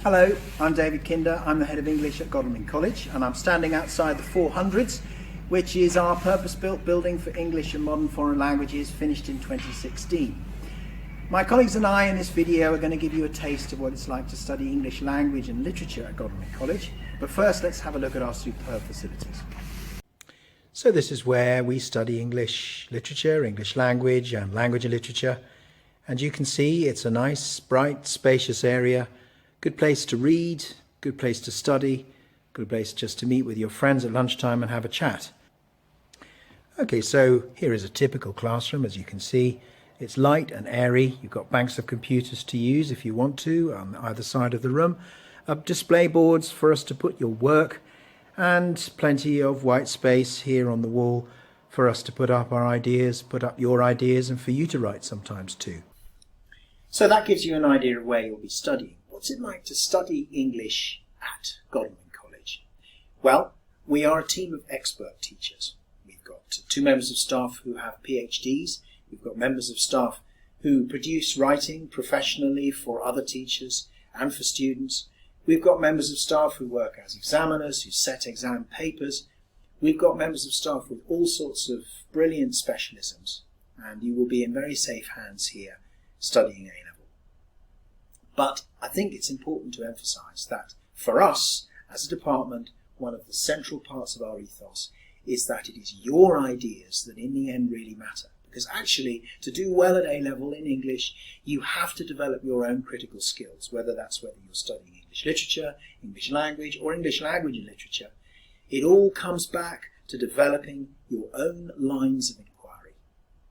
Hello, I'm David Kinder. I'm the head of English at Godalming College, and I'm standing outside the 400s, which is our purpose-built building for English and modern foreign languages, finished in 2016. My colleagues and I in this video are going to give you a taste of what it's like to study English language and literature at Godalming College. But first, let's have a look at our superb facilities. So this is where we study English literature, English language and literature. And you can see it's a nice, bright, spacious area. Good place to read, good place to study, good place just to meet with your friends at lunchtime and have a chat. Okay, so here is a typical classroom, as you can see. It's light and airy. You've got banks of computers to use if you want to on either side of the room. Display boards for us to put your work, and plenty of white space here on the wall for us to put up our ideas, put up your ideas, and for you to write sometimes too. So that gives you an idea of where you'll be studying. What's it like to study English at Godalming College? Well, we are a team of expert teachers. We've got 2 members of staff who have PhDs. We've got members of staff who produce writing professionally for other teachers and for students. We've got members of staff who work as examiners, who set exam papers. We've got members of staff with all sorts of brilliant specialisms, and you will be in very safe hands here studying A-level. But I think it's important to emphasise that for us, as a department, one of the central parts of our ethos is that it is your ideas that in the end really matter. Because actually, to do well at A-level in English, you have to develop your own critical skills, whether you're studying English literature, English language, or English language and literature. It all comes back to developing your own lines of inquiry.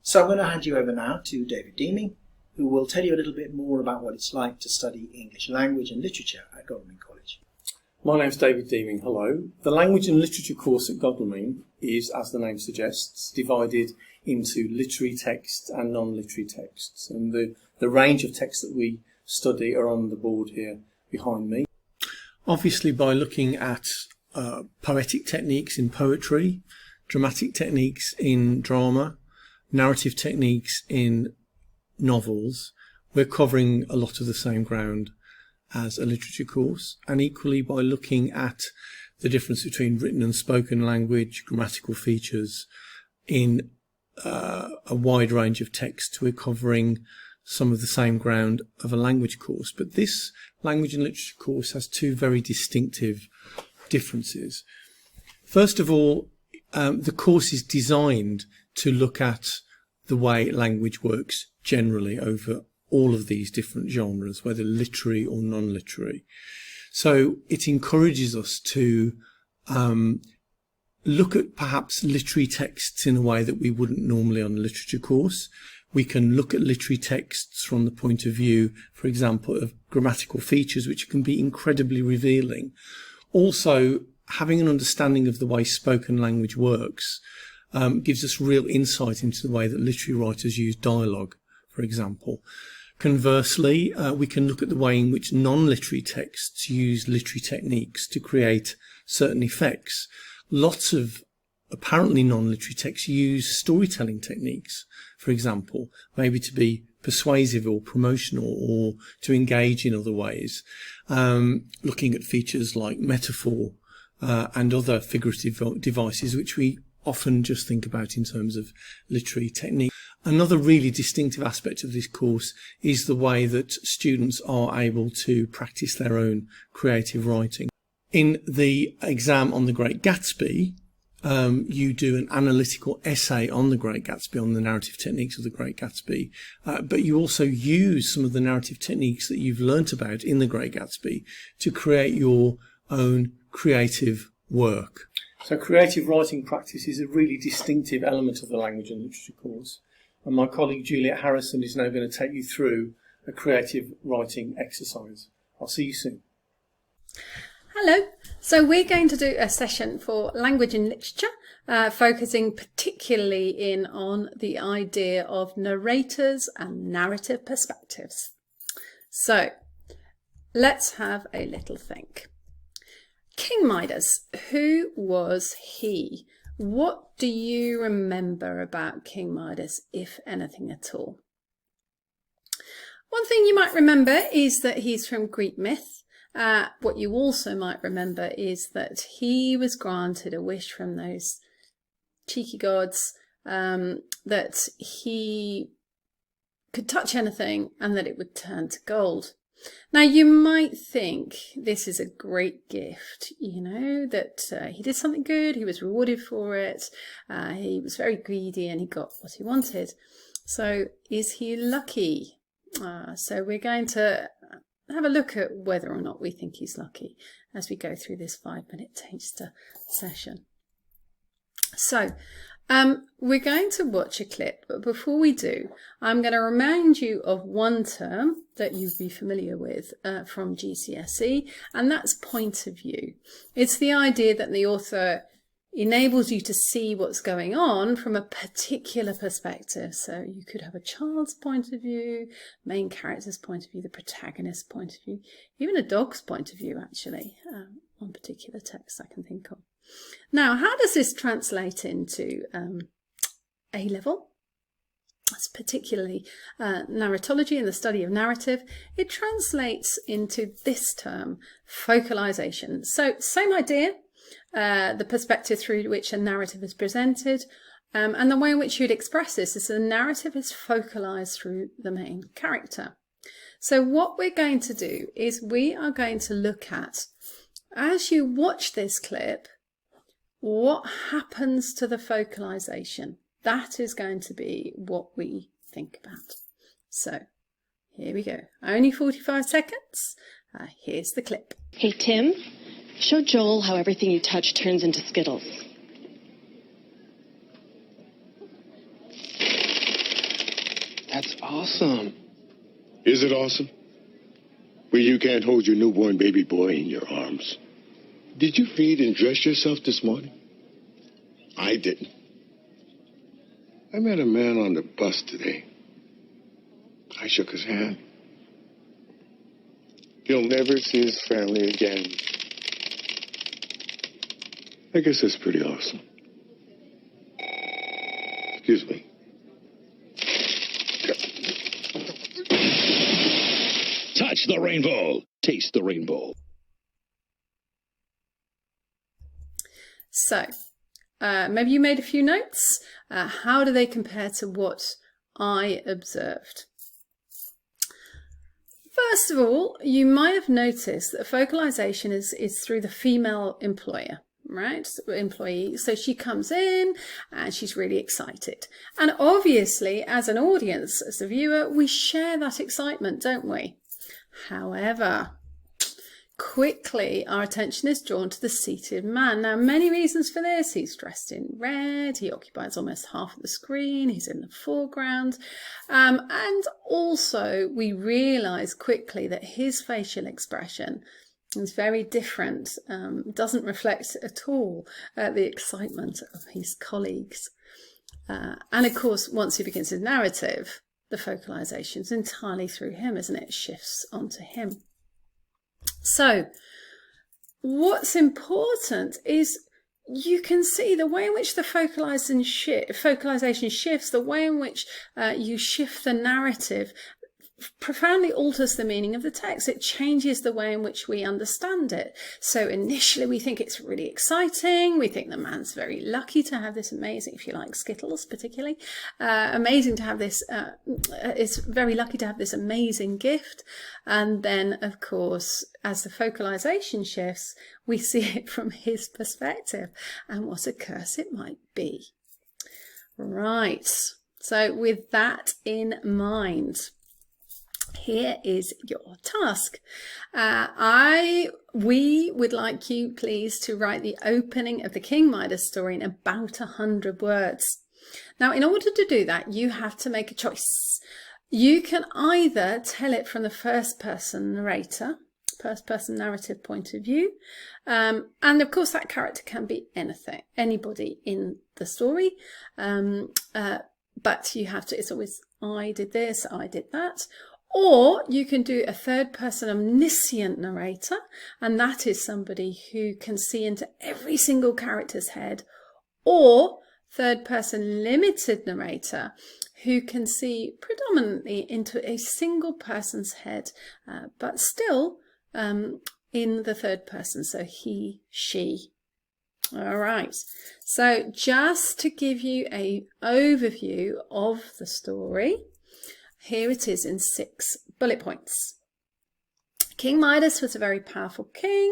So I'm going to hand you over now to David Deeming, who will tell you a little bit more about what it's like to study English language and literature at Godalming College. My name's David Deeming, hello. The Language and Literature course at Godalming is, as the name suggests, divided into literary texts and non-literary texts. And the range of texts that we study are on the board here behind me. Obviously, by looking at poetic techniques in poetry, dramatic techniques in drama, narrative techniques in novels, we're covering a lot of the same ground as a literature course, and equally by looking at the difference between written and spoken language, grammatical features in a wide range of texts, we're covering some of the same ground of a language course. But this language and literature course has 2 very distinctive differences. First of all, the course is designed to look at the way language works generally over all of these different genres, whether literary or non-literary. So it encourages us to look at perhaps literary texts in a way that we wouldn't normally on a literature course. We can look at literary texts from the point of view, for example, of grammatical features, which can be incredibly revealing. Also, having an understanding of the way spoken language works gives us real insight into the way that literary writers use dialogue, for example. Conversely, we can look at the way in which non-literary texts use literary techniques to create certain effects. Lots of apparently non-literary texts use storytelling techniques, for example, maybe to be persuasive or promotional or to engage in other ways, looking at features like metaphor and other figurative devices, which we often just think about in terms of literary technique. Another really distinctive aspect of this course is the way that students are able to practice their own creative writing. In the exam on The Great Gatsby, you do an analytical essay on The Great Gatsby, on the narrative techniques of The Great Gatsby, but you also use some of the narrative techniques that you've learnt about in The Great Gatsby to create your own creative work. So creative writing practice is a really distinctive element of the language and literature course. And my colleague Juliet Harrison is now going to take you through a creative writing exercise. I'll see you soon. Hello. So we're going to do a session for language and literature, focusing particularly in on the idea of narrators and narrative perspectives. So let's have a little think. King Midas, who was he? What do you remember about King Midas, if anything at all? One thing you might remember is that he's from Greek myth, What you also might remember is that he was granted a wish from those cheeky gods, that he could touch anything and that it would turn to gold. Now, you might think this is a great gift, you know, that he did something good, he was rewarded for it, he was very greedy and he got what he wanted. So is he lucky? So we're going to have a look at whether or not we think he's lucky as we go through this 5-minute taster session. So we're going to watch a clip, but before we do, I'm going to remind you of one term that you'll be familiar with from GCSE, and that's point of view. It's the idea that the author enables you to see what's going on from a particular perspective. So you could have a child's point of view, main character's point of view, the protagonist's point of view, even a dog's point of view, actually, on particular texts I can think of. Now, how does this translate into A-level? That's particularly narratology and the study of narrative. It translates into this term, focalization. So, same idea, the perspective through which a narrative is presented, and the way in which you'd express this is the narrative is focalized through the main character. So what we're going to do is we are going to look at, as you watch this clip, what happens to the focalization. That is going to be what we think about. So here we go. Only 45 seconds. Here's the clip. Hey, Tim, show Joel how everything you touch turns into Skittles. That's awesome. Is it awesome? Well, you can't hold your newborn baby boy in your arms. Did you feed and dress yourself this morning? I didn't. I met a man on the bus today. I shook his hand. He'll never see his family again. I guess that's pretty awesome. Excuse me. Touch the rainbow. Taste the rainbow. So, maybe you made a few notes. How do they compare to what I observed? First of all, you might have noticed that focalization is through the female employer, right? Employee. So she comes in and she's really excited. And obviously, as an audience, as a viewer, we share that excitement, don't we? However, quickly our attention is drawn to the seated man. Now, many reasons for this. He's dressed in red, he occupies almost half of the screen, he's in the foreground, and also we realise quickly that his facial expression is very different, doesn't reflect at all the excitement of his colleagues. And of course, once he begins his narrative, the focalisation is entirely through him, isn't it? It shifts onto him. So what's important is you can see the way in which the focalization shifts, the way in which you shift the narrative profoundly alters the meaning of the text. It changes the way in which we understand it. So initially we think it's really exciting. We think the man's very lucky to have this amazing, if you like Skittles particularly, amazing to have this, is very lucky to have this amazing gift. And then of course, as the focalization shifts, we see it from his perspective and what a curse it might be. Right. So with that in mind, here is your task. We would like you, please, to write the opening of the King Midas story in about 100 words. Now, in order to do that, you have to make a choice. You can either tell it from the first-person narrator, first-person narrative point of view, and of course that character can be anything, anybody in the story, but you have to, it's always I did this, I did that. Or you can do a third-person omniscient narrator, and that is somebody who can see into every single character's head, or third-person limited narrator, who can see predominantly into a single person's head, but still in the third person, so he, she. All right, so just to give you an overview of the story, here it is in 6 bullet points. King Midas was a very powerful king.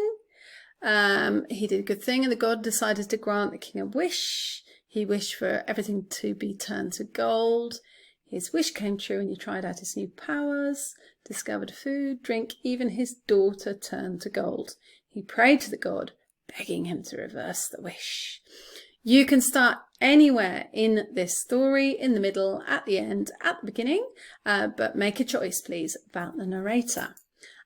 He did a good thing, and the god decided to grant the king a wish. He wished for everything to be turned to gold. His wish came true, and he tried out his new powers, discovered food, drink, even his daughter turned to gold. He prayed to the god, begging him to reverse the wish. You can start anywhere in this story, in the middle, at the end, at the beginning, but make a choice, please, about the narrator.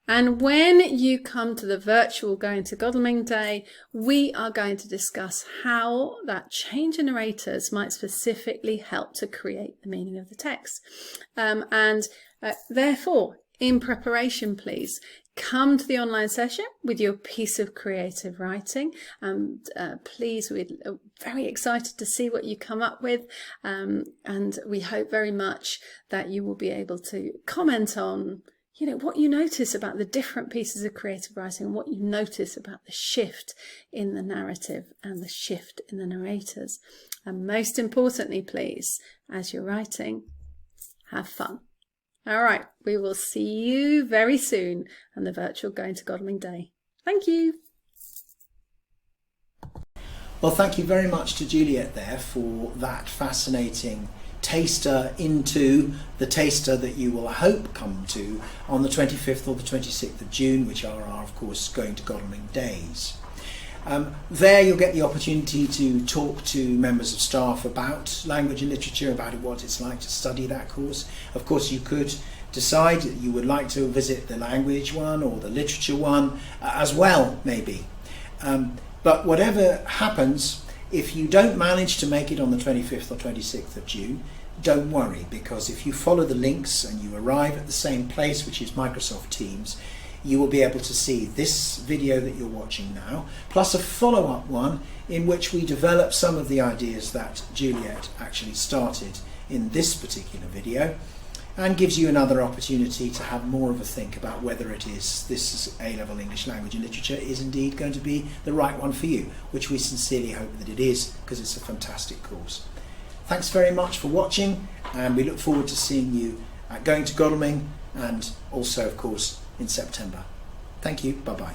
And when you come to the virtual Going to Godalming Day, we are going to discuss how that change in narrators might specifically help to create the meaning of the text. Therefore, in preparation, please, come to the online session with your piece of creative writing. Please, we're very excited to see what you come up with. And we hope very much that you will be able to comment on what you notice about the different pieces of creative writing and what you notice about the shift in the narrative and the shift in the narrators. And most importantly, please, as you're writing, have fun. All right, we will see you very soon on the virtual Going to Godalming Day. Thank you. Well, thank you very much to Juliet there for that fascinating taster into the taster that you will hope come to on the 25th or the 26th of June, which are of course, Going to Godalming Days. There you'll get the opportunity to talk to members of staff about language and literature, about what it's like to study that course. Of course, you could decide that you would like to visit the language one or the literature one as well, maybe. But whatever happens, if you don't manage to make it on the 25th or 26th of June, don't worry, because if you follow the links and you arrive at the same place, which is Microsoft Teams, you will be able to see this video that you're watching now, plus a follow-up one in which we develop some of the ideas that Juliet actually started in this particular video, and gives you another opportunity to have more of a think about whether this A-level English language and literature is indeed going to be the right one for you, which we sincerely hope that it is, because it's a fantastic course. Thanks very much for watching, and we look forward to seeing you at Going to Godalming, and also of course in September. Thank you, bye bye.